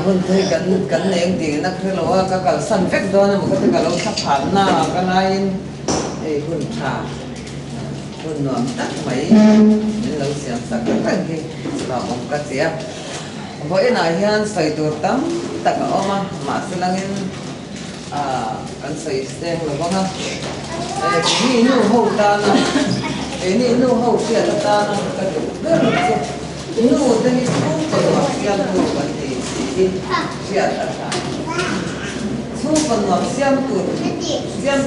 hun thấy cắn em thì nó cứ lo cái sân phết đó nó một cái lo thấp hẳn na cái này hun trà hun nón tắt mấy nên lâu xem sắc cái gì là một cái gì với này hiện xây đồ tắm tất cả mà sẽ là cái xây xem là có ha cái nu hậu ta nó cái nu hậu kia ta nó cái rất là nu thì không có lo xem nu cái gì chuyện là không còn lo xem tu thì cái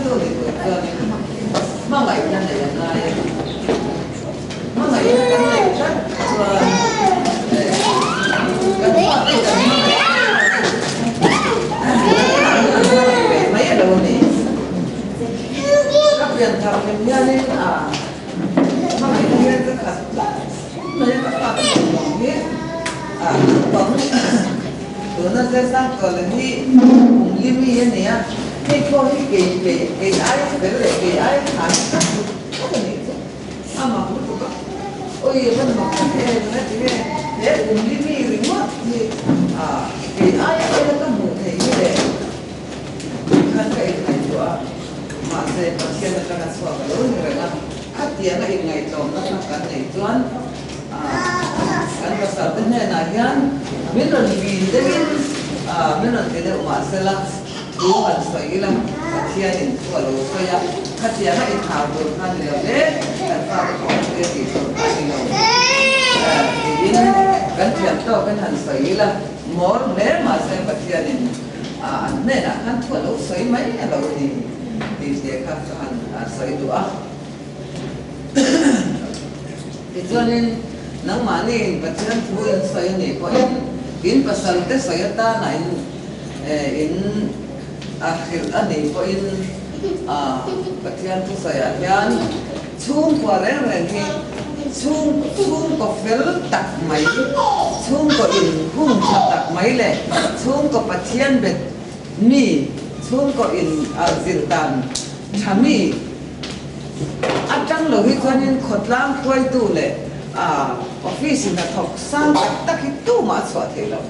mà ngày nay mà ngày nay rất là mấy ở đâu này các viện thảo em nha nên mà ngày nay rất là mấy các bạn cũng biết tổng từ nó sẽ sang còn là đi cùng liên mi này á cái coi cái ai phải là cái ai thắng có cái gì mà cũng có ôi vẫn mà không thể nó chỉ để cùng liên mi rồi mất thì cái ai là cái một thể như thế kan cái này của mà sẽ phát hiện ra cái số lượng lớn rồi là các tiền này ngày tổng nó cái này tuần kan pasal benar nahian benar di benar tidak masalah Tuhan saya kasihan kalau saya kasihan itu harus kan lebih dan kalau dia itu ini kan contoh kan saya more masa kasihan nên là kan kalau saya mai kalau di dia kan saya doa itu nên nang mani bacaan tuan saya ni ko in pasal te saya ta na in akhir ani ko in bacaan tu saya yan chung ko ren hi chung ko fel tak mai chung ko in hung tak mai le chung ko bacaan bet mi chung ko in ziltan chami atang lo hi kon in khotlang khoi tu le office na thok sang tak itu ma so the lo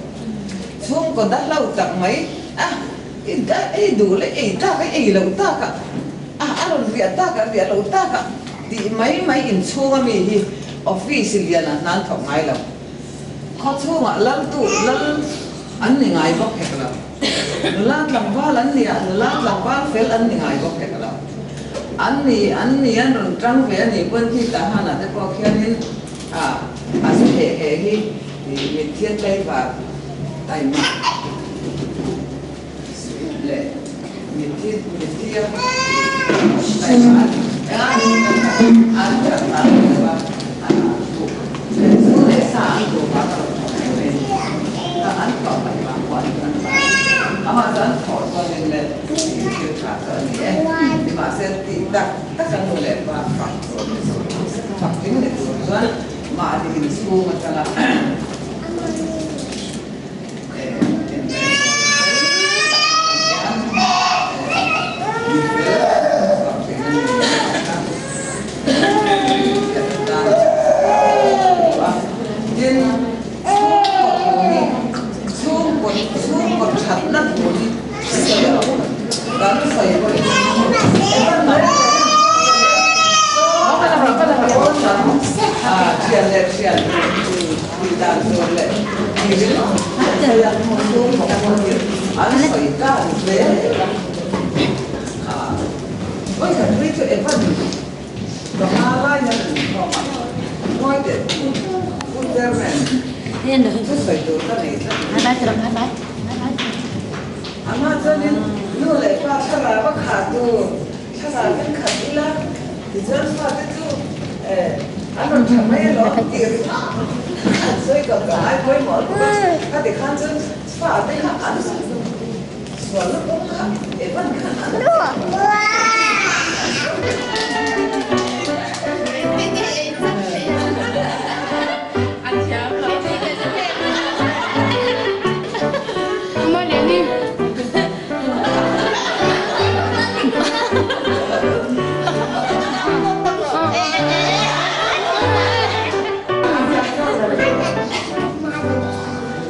chung ko da lau tak mai du le ta cái lo ta ka alon ria ta ka ria lo ta ka di mai in chung mi hi office lian nan thok mai lo kho chung lan tu lan an ni ngai bok he la lan lam ba lan ni lan lam ba fel an ni ngai bok he la an ni an ron trăng ve ni pon thi ta hana te ko khian hin sẽ hệ hi thì thiên đây và tài mạng lệ miền thiên tài mạng ăn chẳng hạn và số lễ sáng của các bạn ăn còn phải bảo quản mà ăn khỏi con nên là chưa trả cỡ nhé thì mà sẽ tìm đặt tất cả người lệ và hoặc tính để rồi mà thì mình xu mà cho là xuống còn chặt đất của đi gắn sợi của đi chuyện thì đàn rồi lại thì biết thời gian một số một con việc anh phải cao dễ với cả cái chuyện em vẫn còn hai lai nhân còn ngoài để phun ra này nên được cứ phải được cái này hai bát anh nói cho nên nu lại qua sao là bắt khát tu sao là vẫn khát đi là thì giờ sao cái tu anh còn chẳng mấy lo tiền rồi còn cái với mọi người các thì khăn chân phá tới khăn ăn rồi nó cũng khăn để vẫn khăn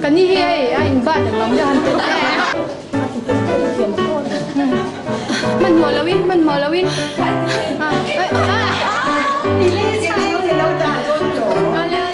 cái gì vậy anh bạn đừng làm มันหัวละวินมันหัวละวินนี่เลยสิที่เราด่าโดนโจเอาเลย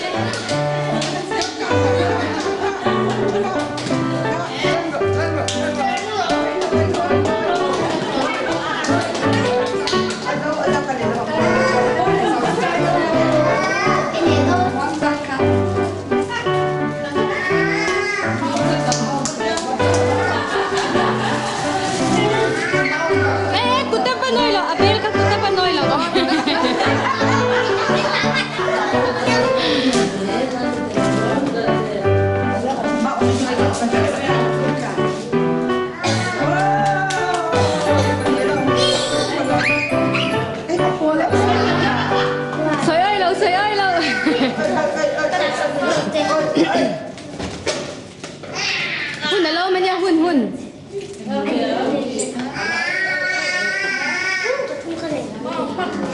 หุ่น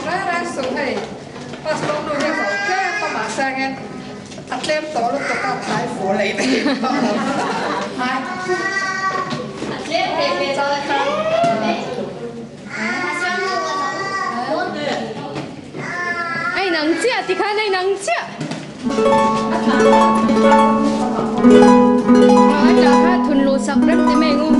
Rara suhay pas long nuôi theo phổ cái có mặt sang em ăn đem tổ lúc tụi tao thái phủ lấy thì hai anh nắng chưa thì khai này nắng chưa anh đã khai thuần lô sọc rất thế mẹ ngu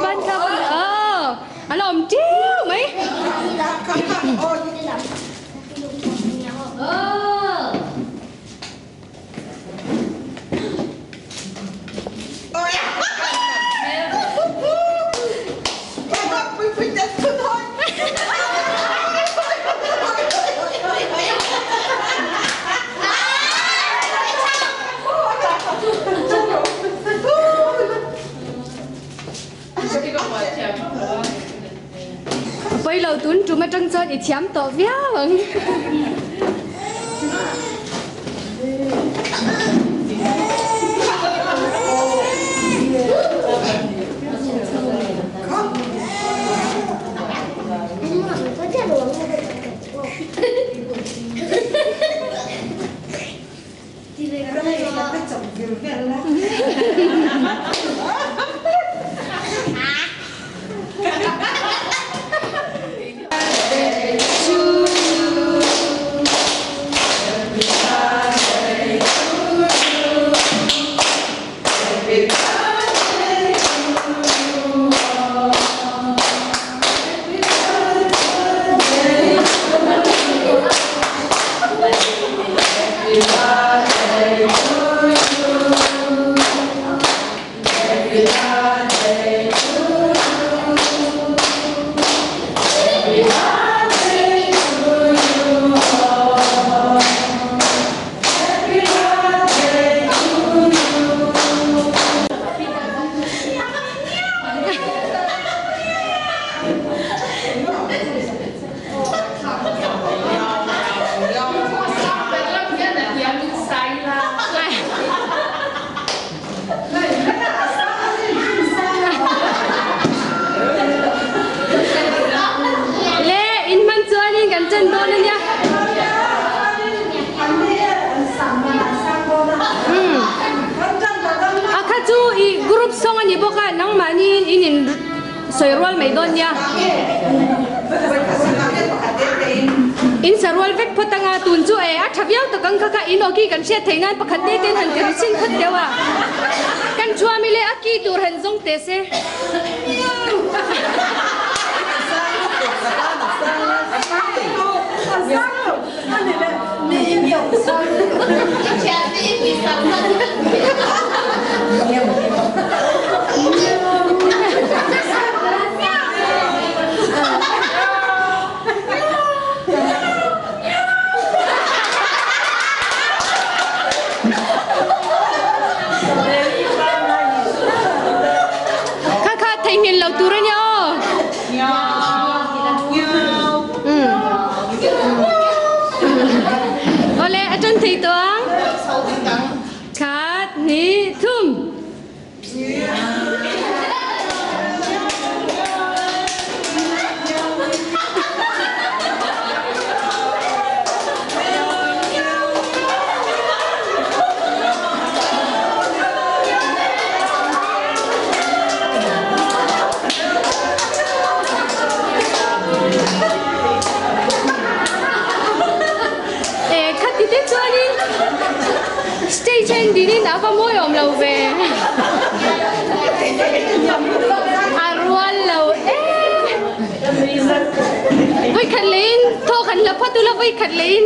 ban không anh làm chiếu mấy bây giờ tuấn chúng mới trăng sơn để chém tổ véo vâng ni boka nang mani inin soirol may don ya. In sarwal vek potanga tunju e a thabiao to kang kaka in oki kan sia thainan pakhat te ten han kan sin khat dewa kan chua mile aki tur han zong te se Ngin lau turun ya. Oleh ajon thi toang. Kat ni thum. Stay chen đi đi nào có mối ôm lâu về arwan lâu với khăn lên thô khăn lập phát tu lập với khăn lên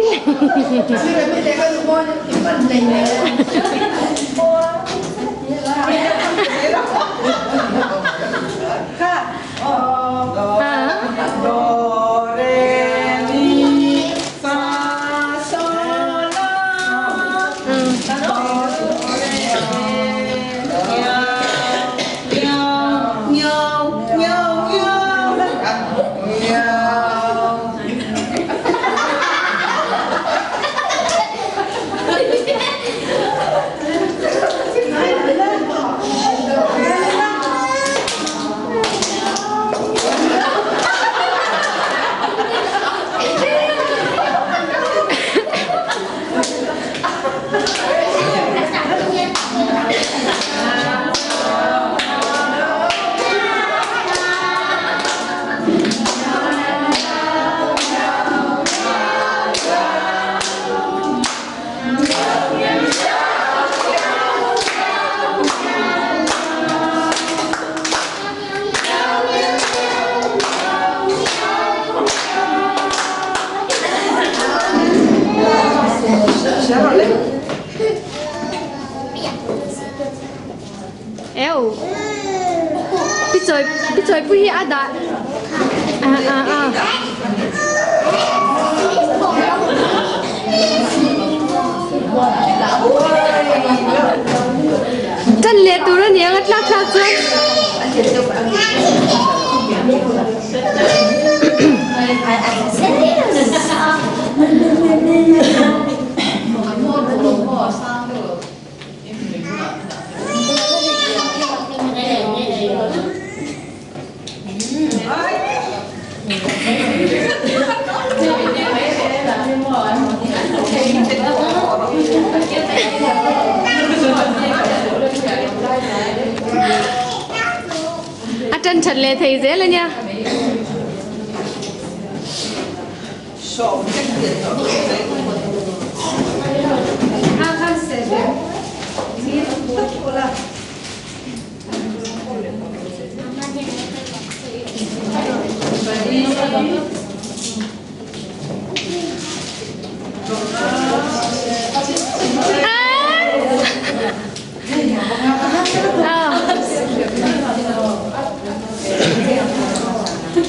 Picoy puhi ada. Chân liệt turun yang atlak tuan. Chân chật lệ thầy dễ lên nha.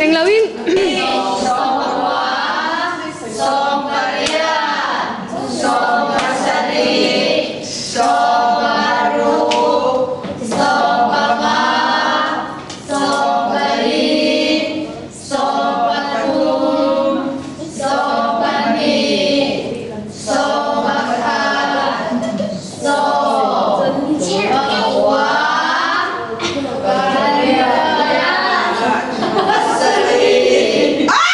Yang lawin. Ah!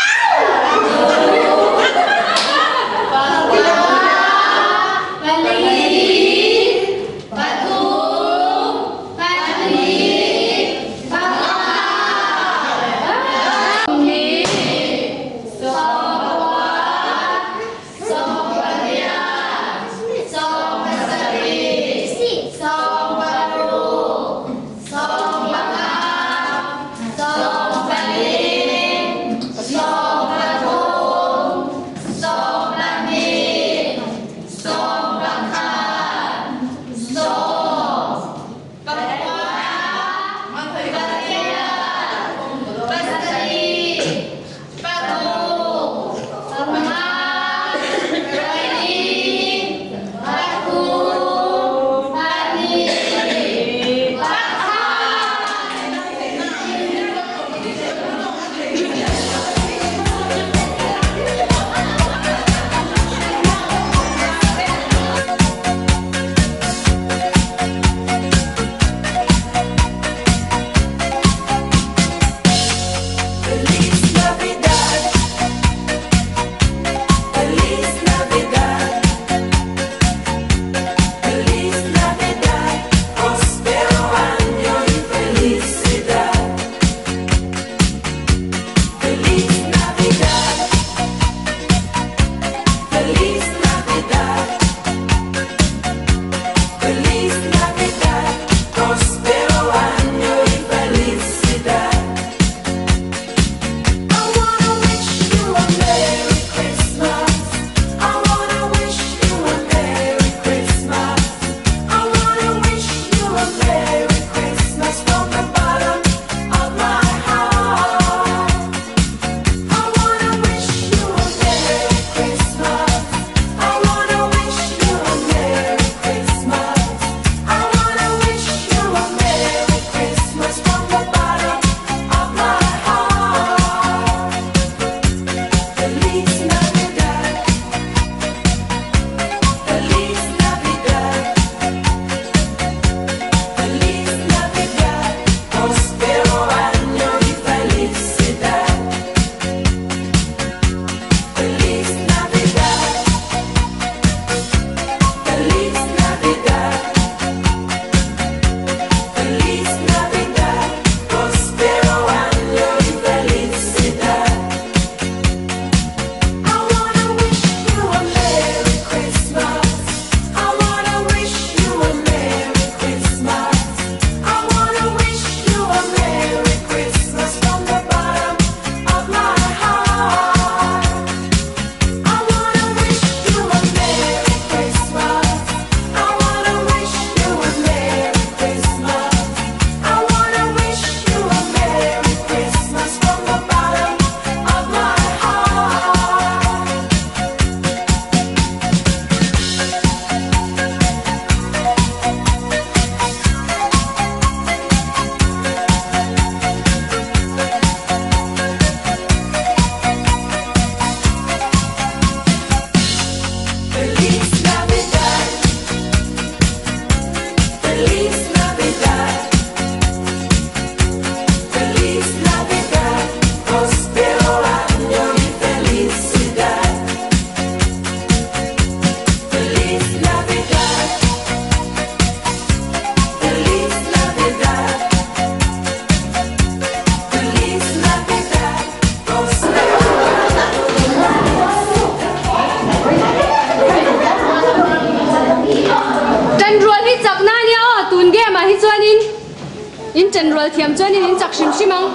in general thiam chuan in chak shim shimang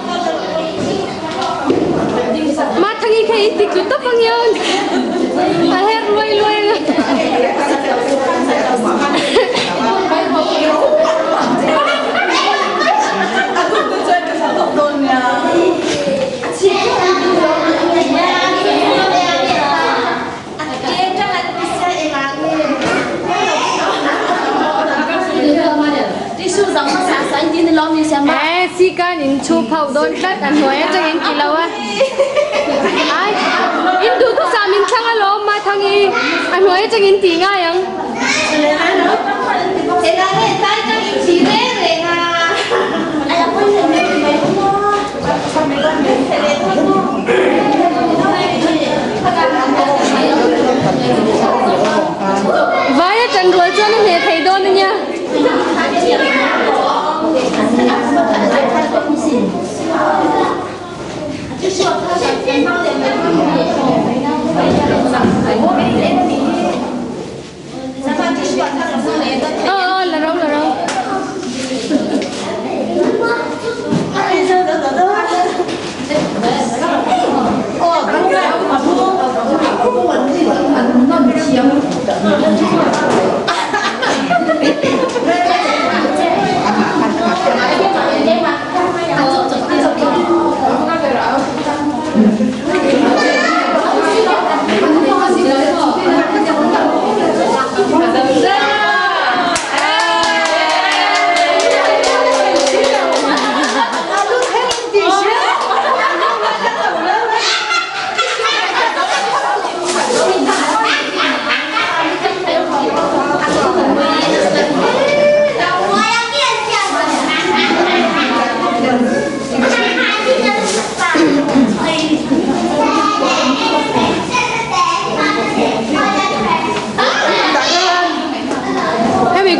ma thangi khe in tik tu pang yon a her loi loi si can in chu phau don tlat an noi chang in kilawa ai in du tu sam in thang alo ma thangi an noi chang in ti nga yang vai chan rual chuan ne thei don nya là rau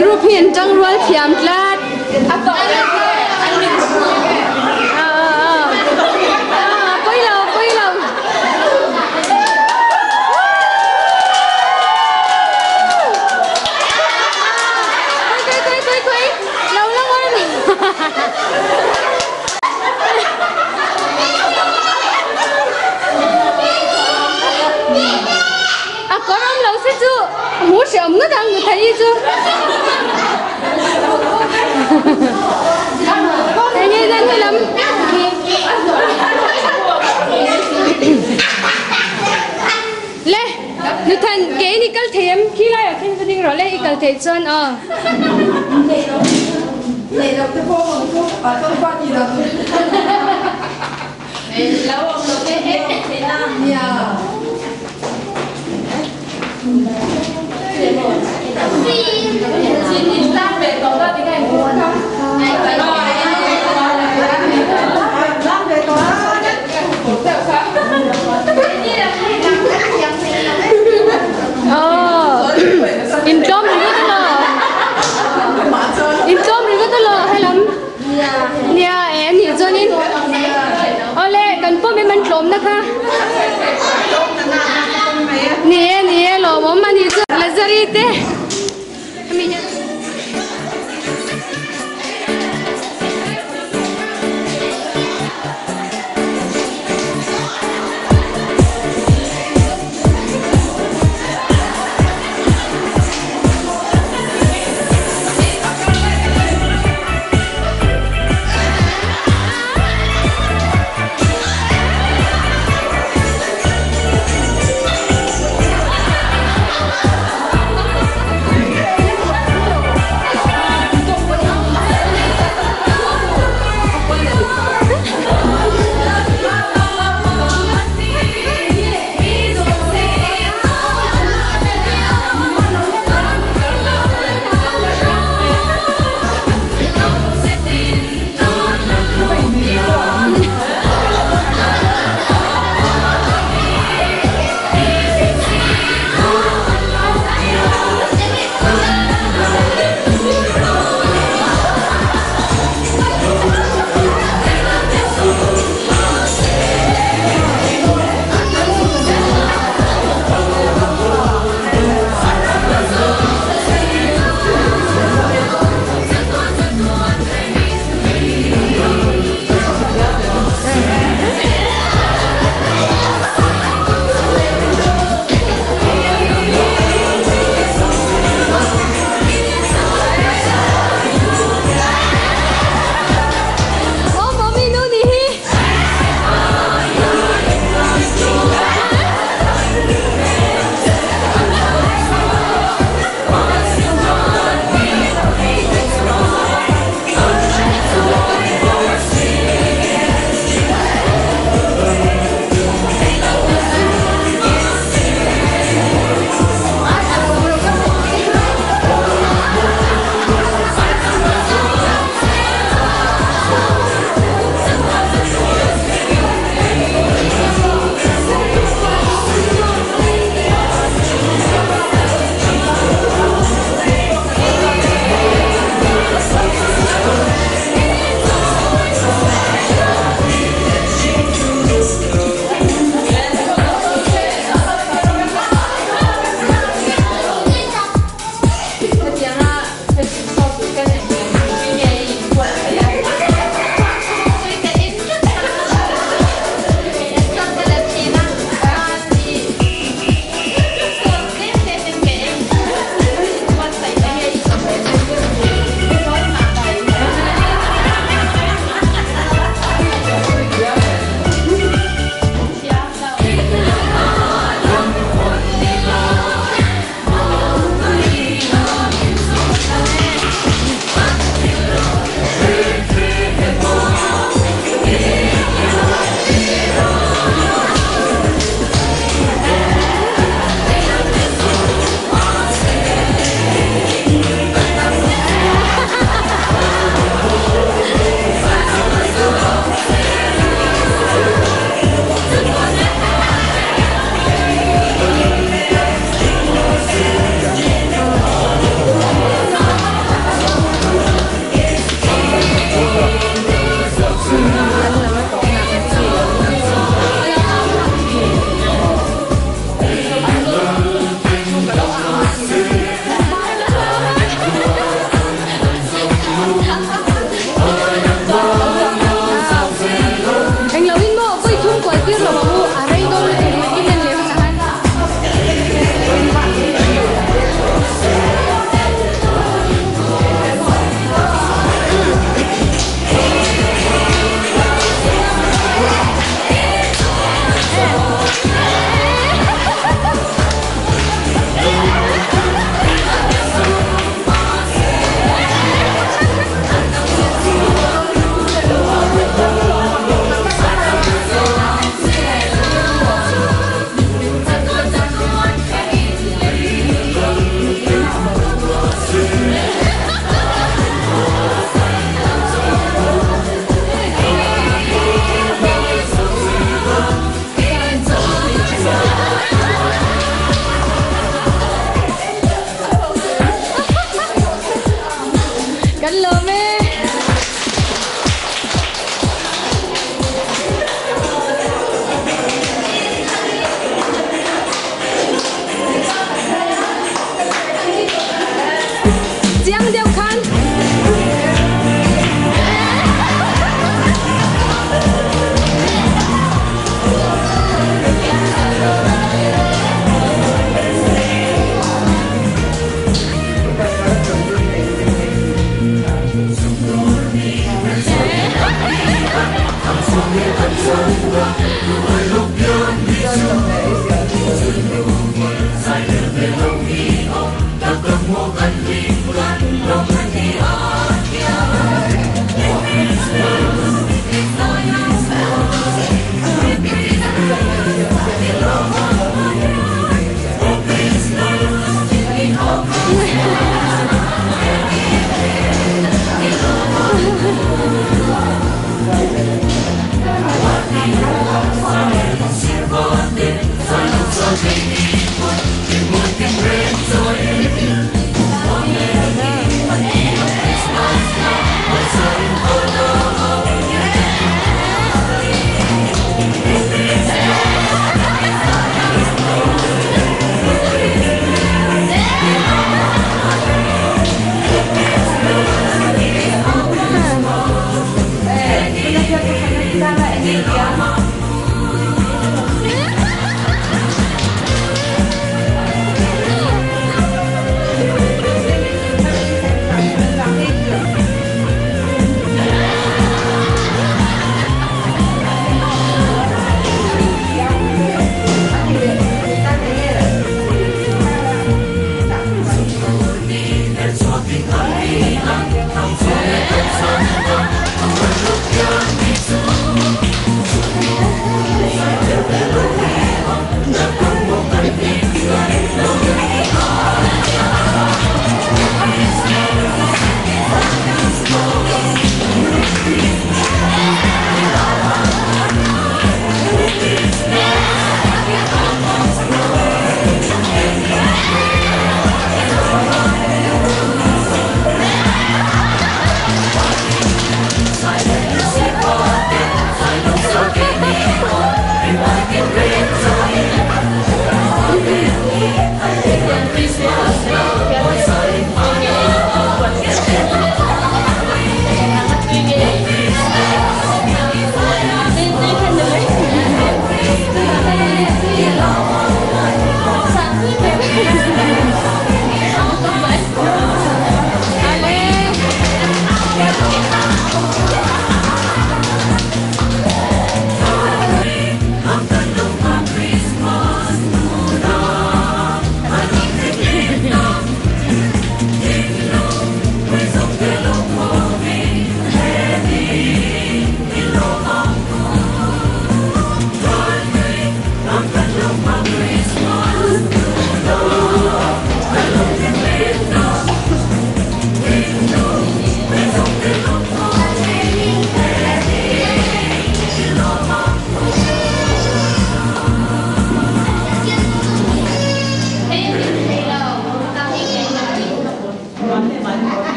group hiền trăng rual thiam tlat quay lâu quay lâu lắm ơi có ông lâu sẽ chưa muốn sẽ ấm nó đang người thấy chưa thế nghe ra hơi lắm lê nữ thần kế đi cắt thêm khi lại ở trên phần rồi lê cắt thêm chân lê đâu cái phố ở trong quan gì đâu lâu ông được cái hết thế nào xin sang về tổ ra tiếng Anh buồn không? Sang về tổ im trôm thì rất là im trôm thì rất là hay lắm nha em hiểu cho nên lê cần phố bên mình trôm đó ha nè lo mắm mình hiểu là gì thế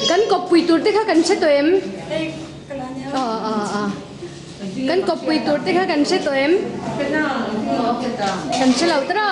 Kan ko pui tur te kha kan che to em kan ko pui tur te kha kan che to em kan che lau tra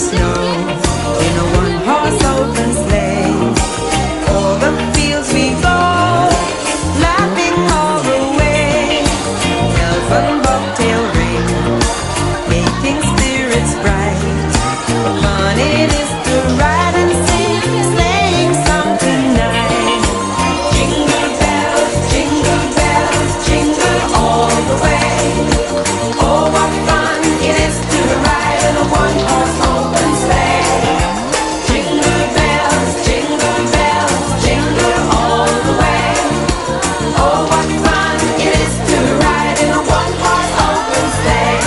snow in a one-horse open sleigh. O'er the fields we go, laughing all the way. Bells and bobtail ring, making spirits bright. What fun it is to ride and sing, sleighing song tonight. Jingle bells, jingle all the way. Oh, what fun it is to ride in a one-horse open sleigh. Jingle bells, jingle all the way. Oh, what fun it is to ride in a one-horse open sleigh.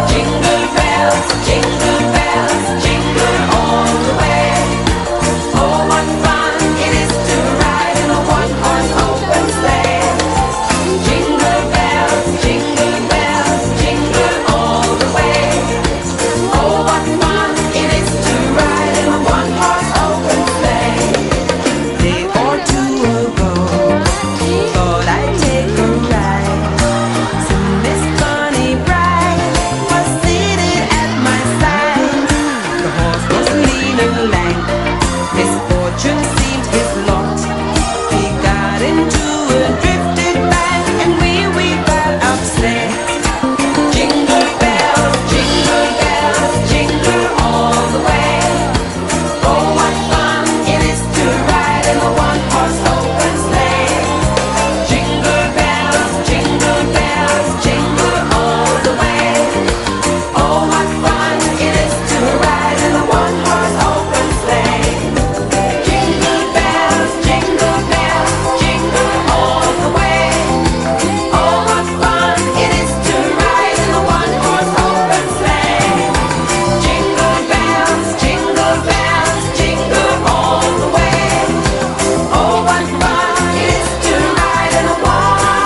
Jingle bells, jingle all the way. Oh, what fun it is to ride in a one-horse open sleigh. Jingle bells, jingle all the way. Oh, what fun it is to ride in a one-horse open sleigh. Day or two ago, thought I'd take a ride. Soon Miss Bonnie Bright was seated at my side. The horse was lean and lank, misfortune seemed his lot. He got into a drifted bank, and we got upset. Jingle bells, jingle all the way. Oh, what fun it is to ride in a one-horse open sleigh. Jingle bells, jingle all the way. Oh, what fun it is to ride in a one-horse open sleigh. Jingle bells, jingle all the way. Oh, what fun it is to ride in a one-horse open sleigh. Jingle bells, jingle all the way. Oh, what fun it is to ride in a one-horse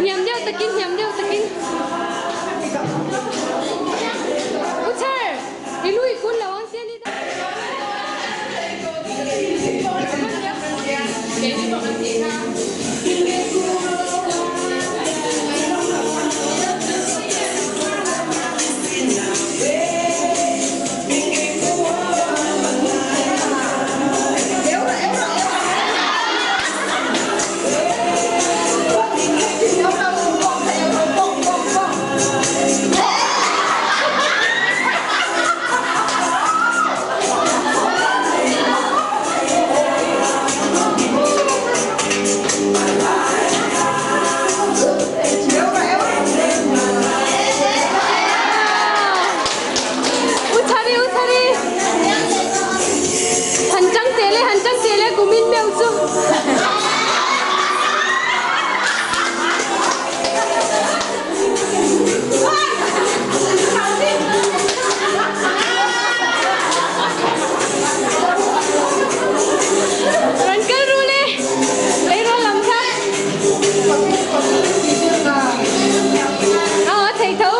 nhầm đeo takin Uchar ilui kun lawang sian di Hanjang tele kumin meu chu Rankel rule leiro lam kha thầy thấu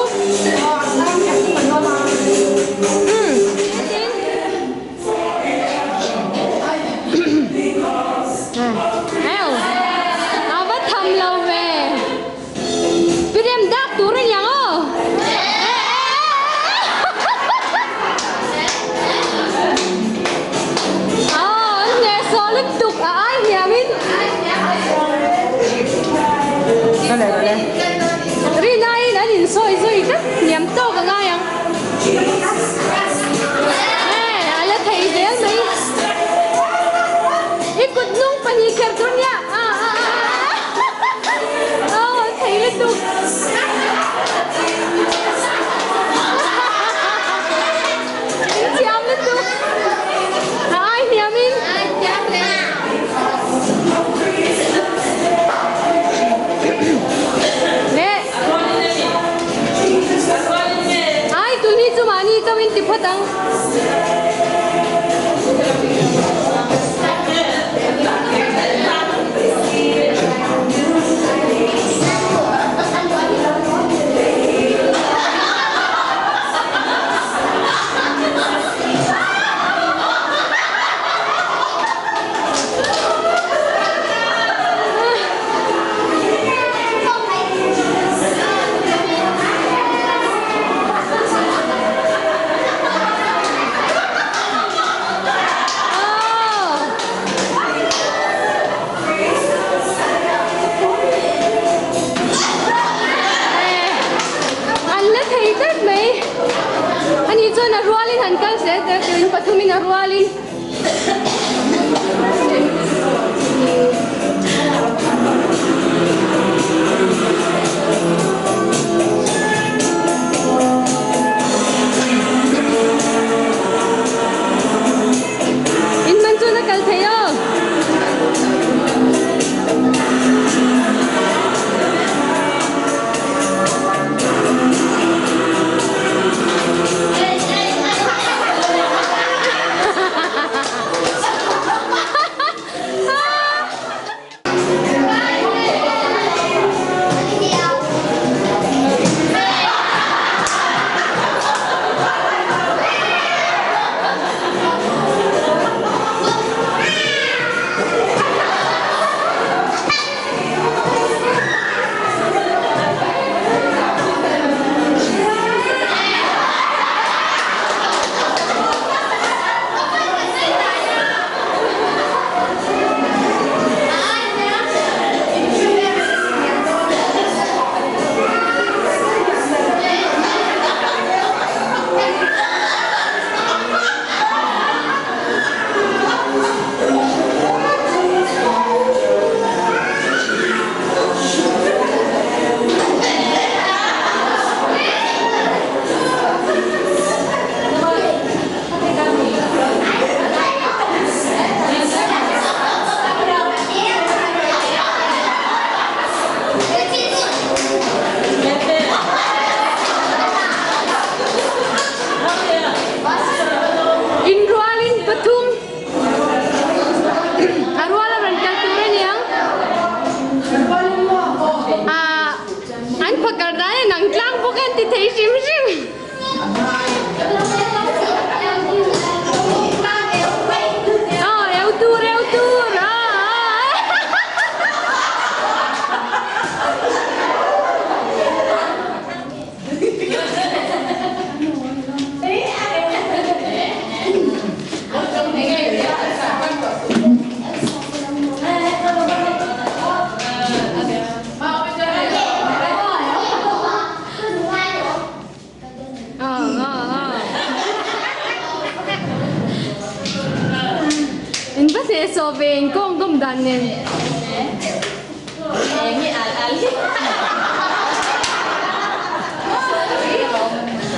so về con gom đàn nè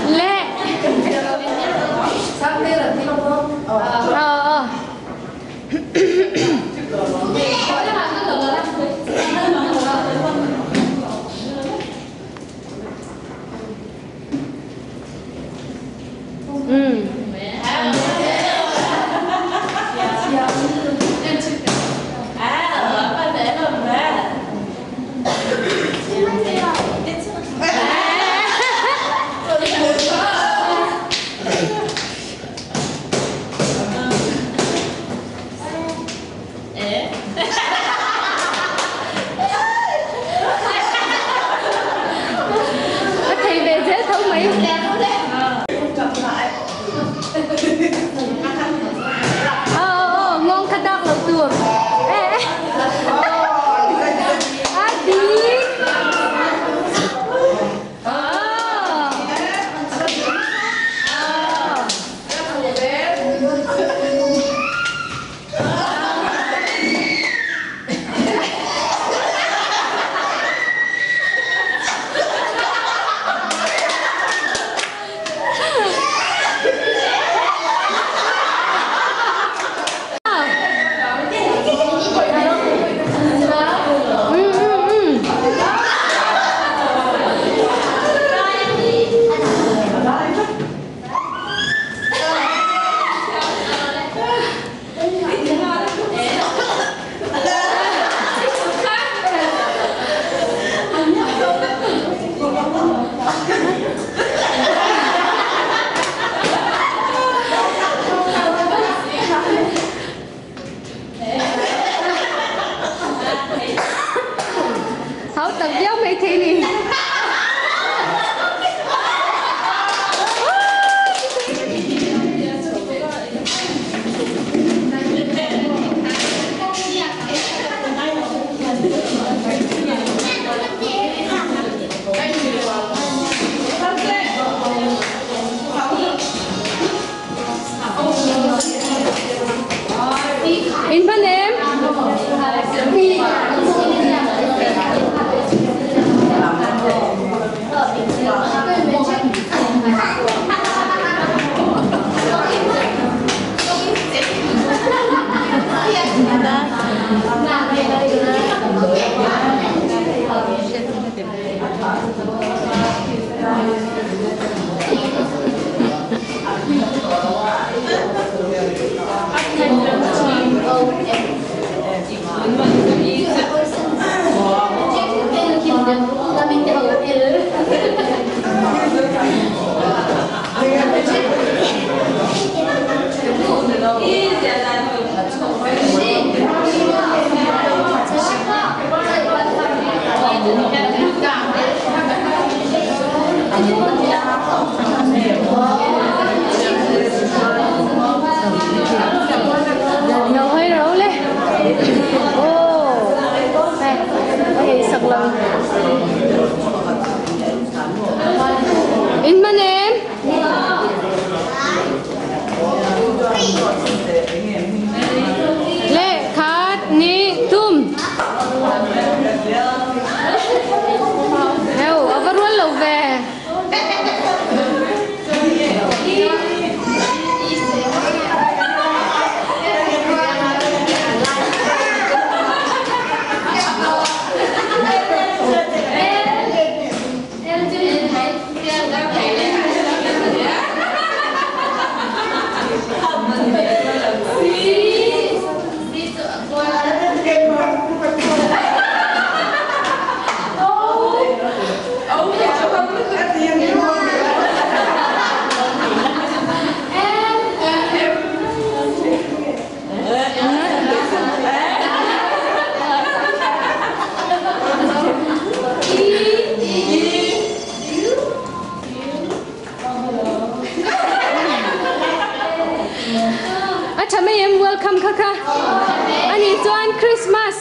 lệ ngon khát đau lẩu tường In man em. Nhiều hơi rấu lên. Ô, này, cái sặc lông. In man em. Lệ khát ni tum. Heo, avaruan lâu về. Acha may em welcome kaka. Ani Joan Christmas.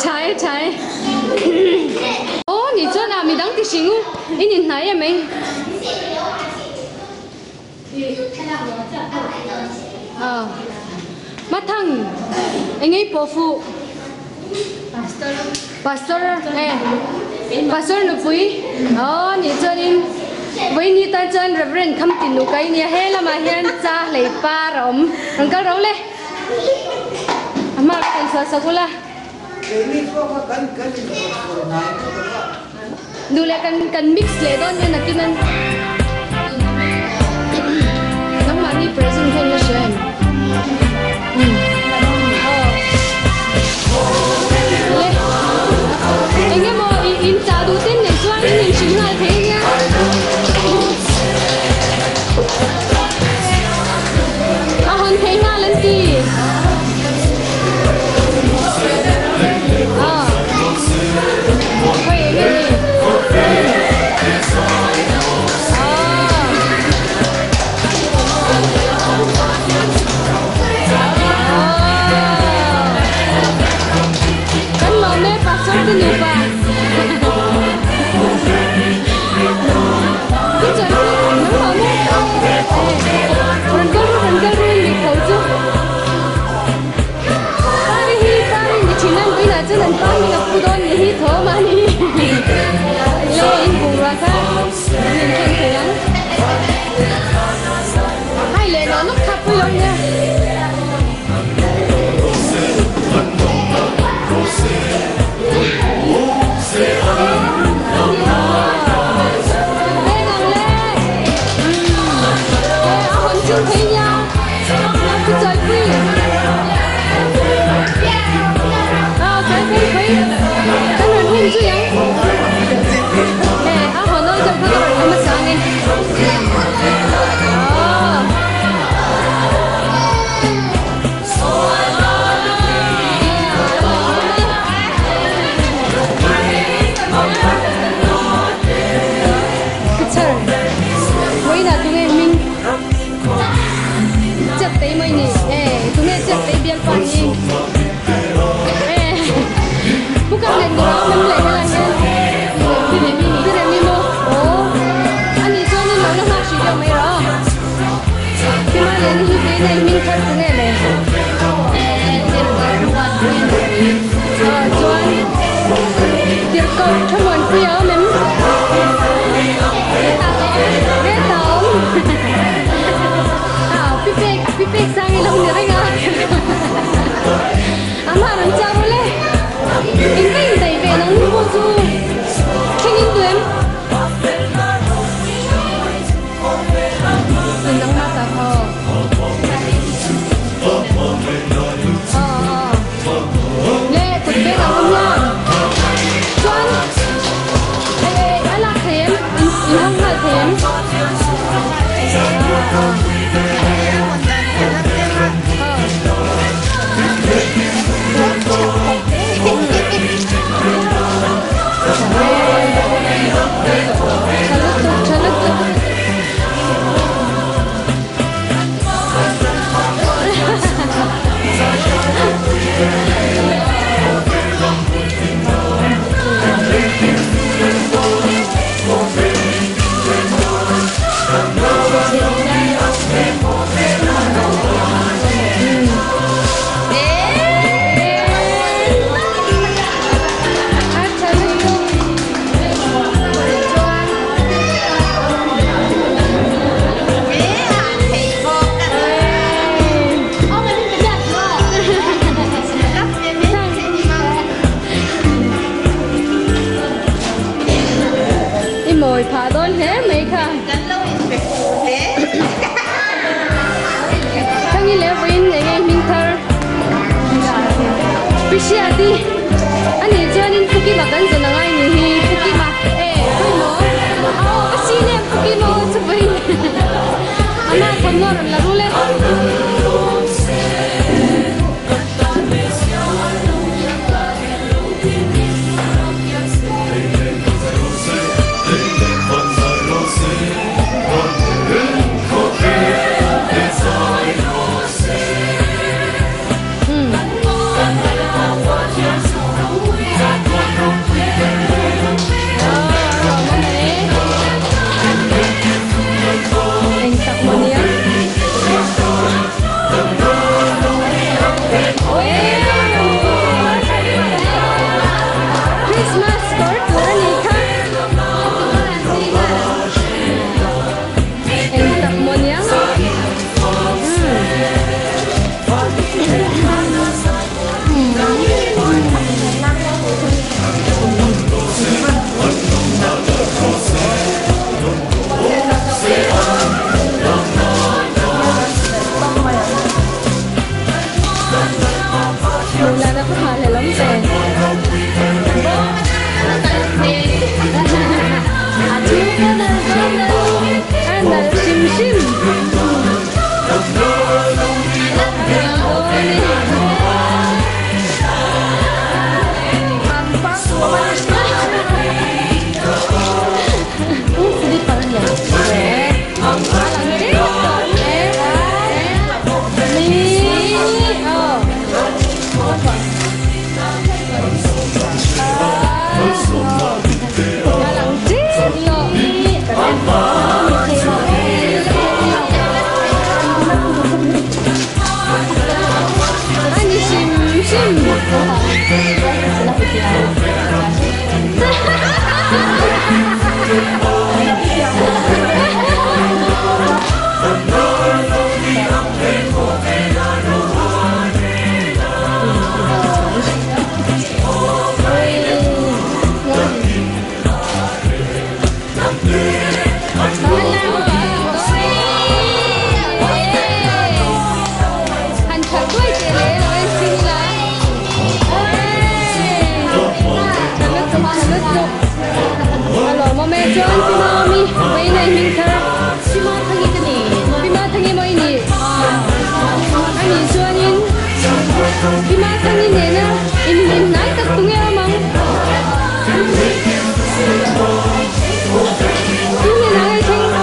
Trái trái. Ô, nhỉ cho nào mình đang tí xíu. Ý nhìn thấy em mình. Mắt thằng anh ấy bố phụ pastor pastor nó vui nhỉ cho nên với như ta chân reverend không tin được cái nhỉ hay là mà hiện cha lấy pa rồng rồng cái rồng lên mà cần sao sao cũng là đủ là cần mix lấy đó như là cái nên nó mà đi present hay là xem anh em mà in trả đủ tiền để cho anh nhìn chính là thế nhá hơn thế nga lên gì quay cái gì cái nhiều bà cái trời ơi nóng lắm rần cơ rin bị khẩu chứ ta đi chỉ nên bây giờ chứ lần ta mình gặp phụ đôn thì thở mà đi lên cùng ra khác nhìn khen thấy lắm hai lệ nó lúc khắp với lòng nha thấy nhau cái trời quý cái quý cái này hung dữ vậy nè họ nói rằng nó là mất sáng đi cái trời quý là tụi em mình chất tế mới nhỉ, tụi mình chất tế biên phản nhỉ, bukan lên đó mình lấy cái này cái này mình mua, anh ấy cho nên nó là chỉ cho mấy đó, cái mà lên như thế này mình phải tụi này này, chuan, tiệc cầu trong quán phía mình, nghe tao. Pipek sang ilang nirenga. Ama ran cha bole. Intay ve nang mo su. Chingin tuem. Inang mata ko. Le tut be nang mo. Chuan. Ala them, inang ha them. Mồi phá đôn thế mấy khả thằng như lẽ win này ngay mình thơ bisi đi anh ấy cho nên phuki mà cần rồi ngay nhỉ phuki mà thôi nó bisi nè phuki nó chụp vậy anh không nói là luôn lên chuan pimami với này mình thở pima thằng cái này pima thằng cái mấy nè anh nhìn chuan in pima thằng cái này nè in nãy tắc tung nghe mong in này nãy thằng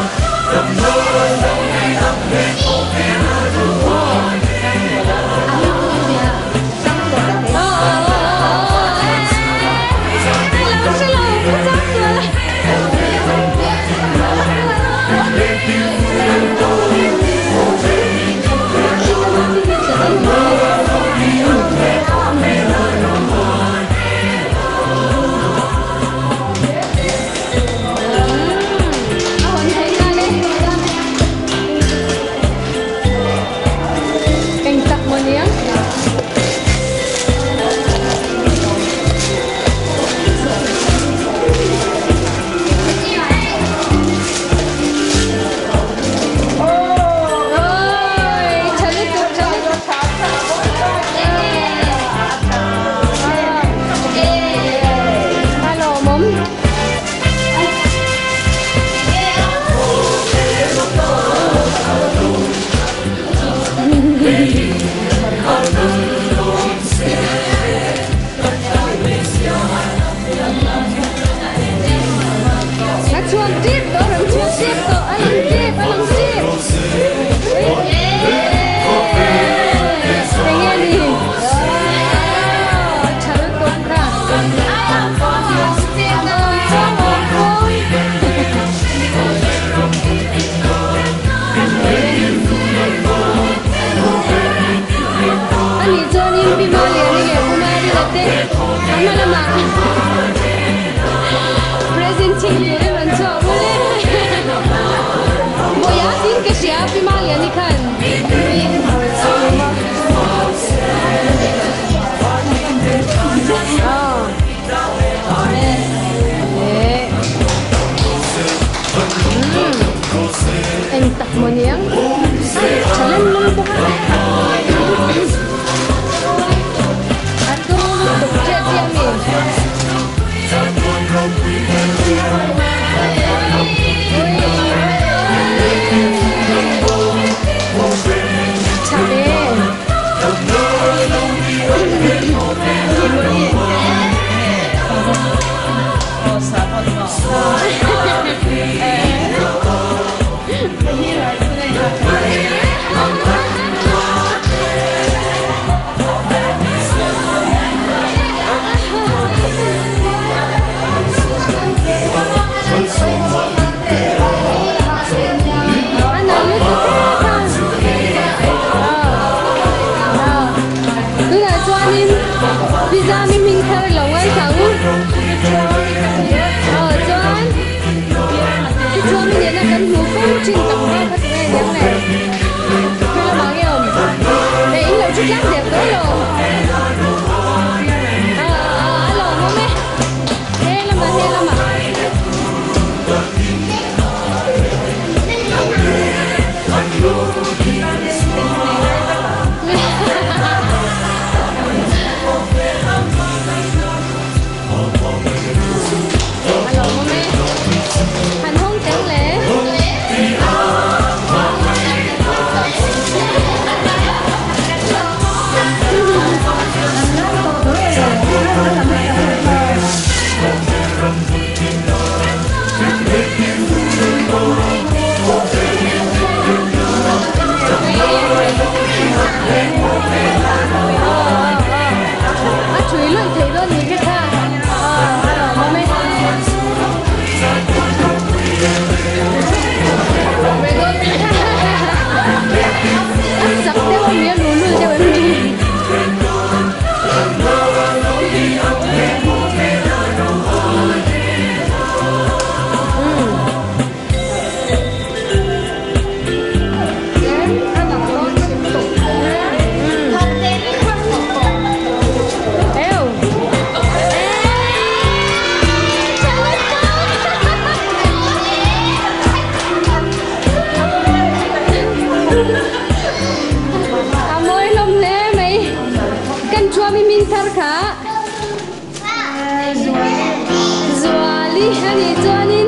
Zuali, ani chuanin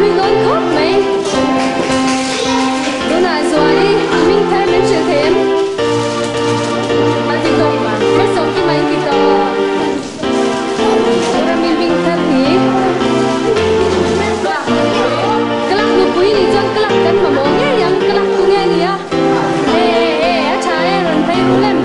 mình đón khóc mày đứa nào rồi mình thấy mình chưa thêm mà thì tôi mà mất sống cái mày thì tôi rồi mình thấy thì cái lắc nó quý đi chân cái lắc cân mà mỏ nghe yang cái lắc tôi nghe đi á ê trái rồi thấy luôn lên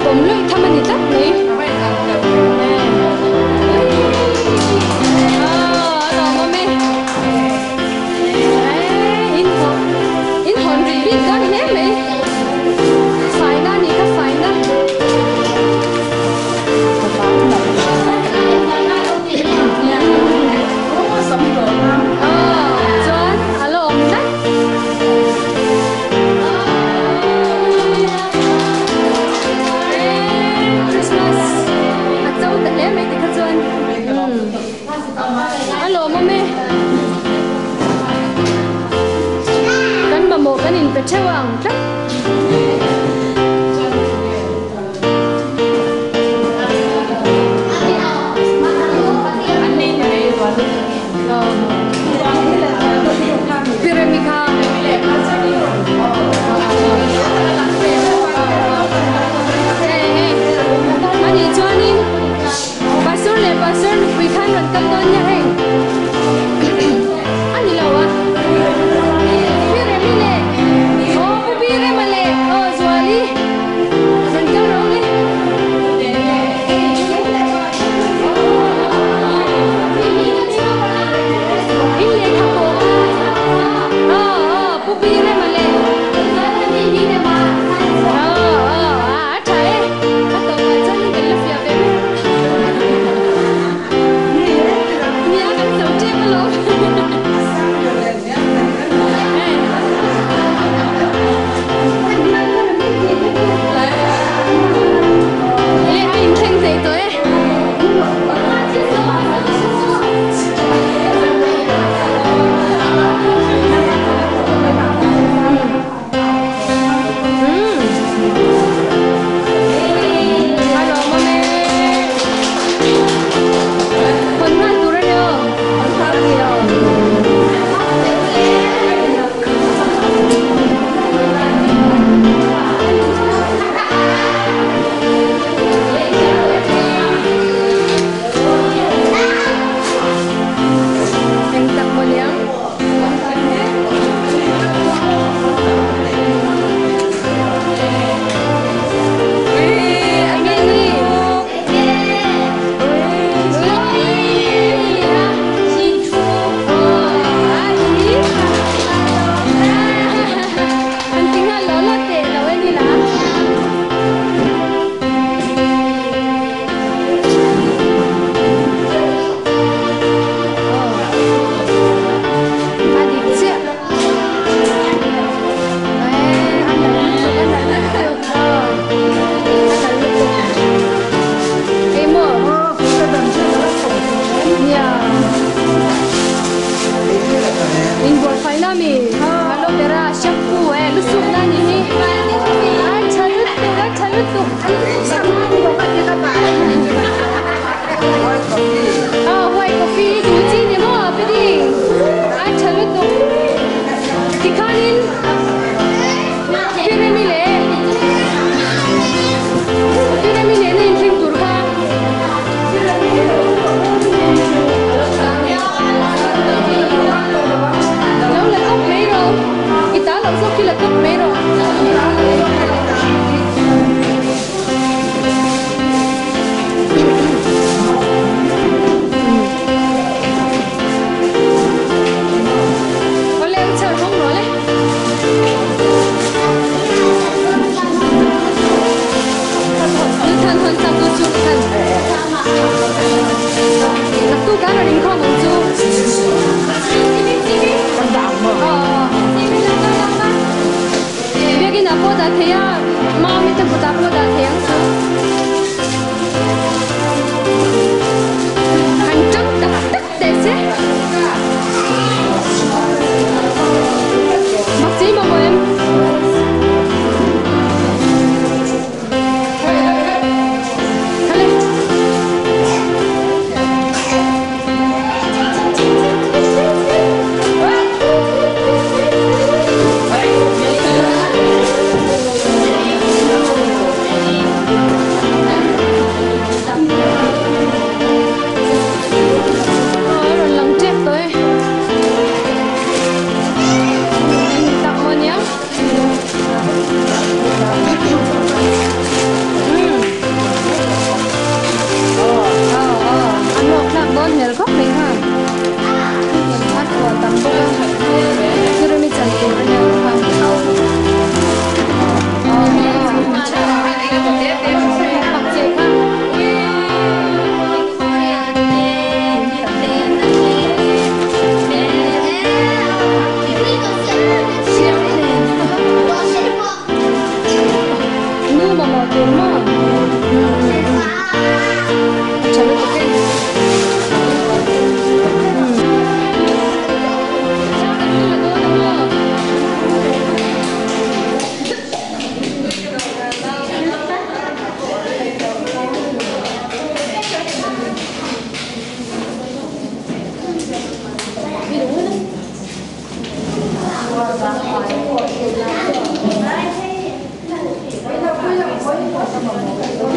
ผมเลยทำมันนี่จัดเลยรอมาไหมอินหอนรีบกันแน่ไหมไฟหน้านี่ก็ไฟหน้าจวนอารมณ์นะAlo mami kan ba mo kanin pechawang ta Piramika Ani Johnny Pastor we can run come down here hey Ani lawa Pire mile Oh pire male Oh Zwali run come down le Ile kapo Oh pire male Thai Atau macam ni kalau siap deh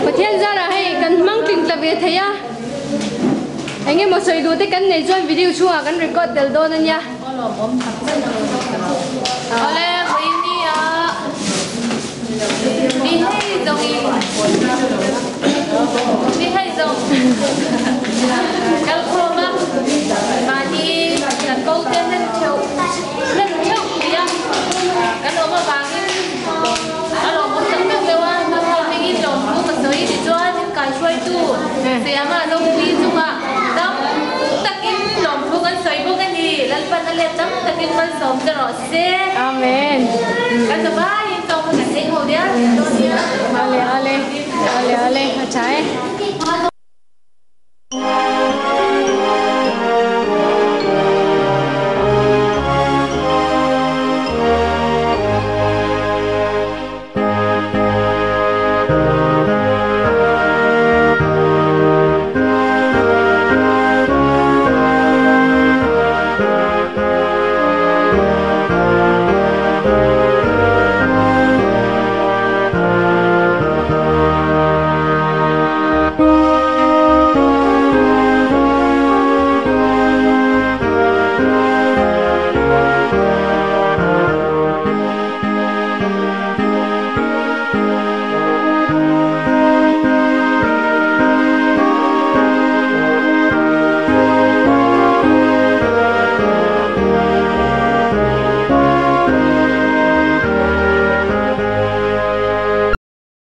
Và thiên ra là hay cần mang kinh là về thấy á. Anh em một sợi đuôi tới cắn này cho video chua cắn record del đô nên nha. Oleh ini ya. Đi hay dòng đi. Đi hay dòng. Kalau korma mati dan kau jangan jauh. Dan jauh dia. Kalau mau bangin, kalau mau sampai lewat, kalau ingin dong, mau kesoi dijual kai suai tu. Siapa dong beli cuma. Dong takin dong bukan suai bukan di. Lalpan alat dong takin masam terus. Amen. Kan sebab yang kau nak tengok dia, dia. Ale ale ale ale, अच्छा है.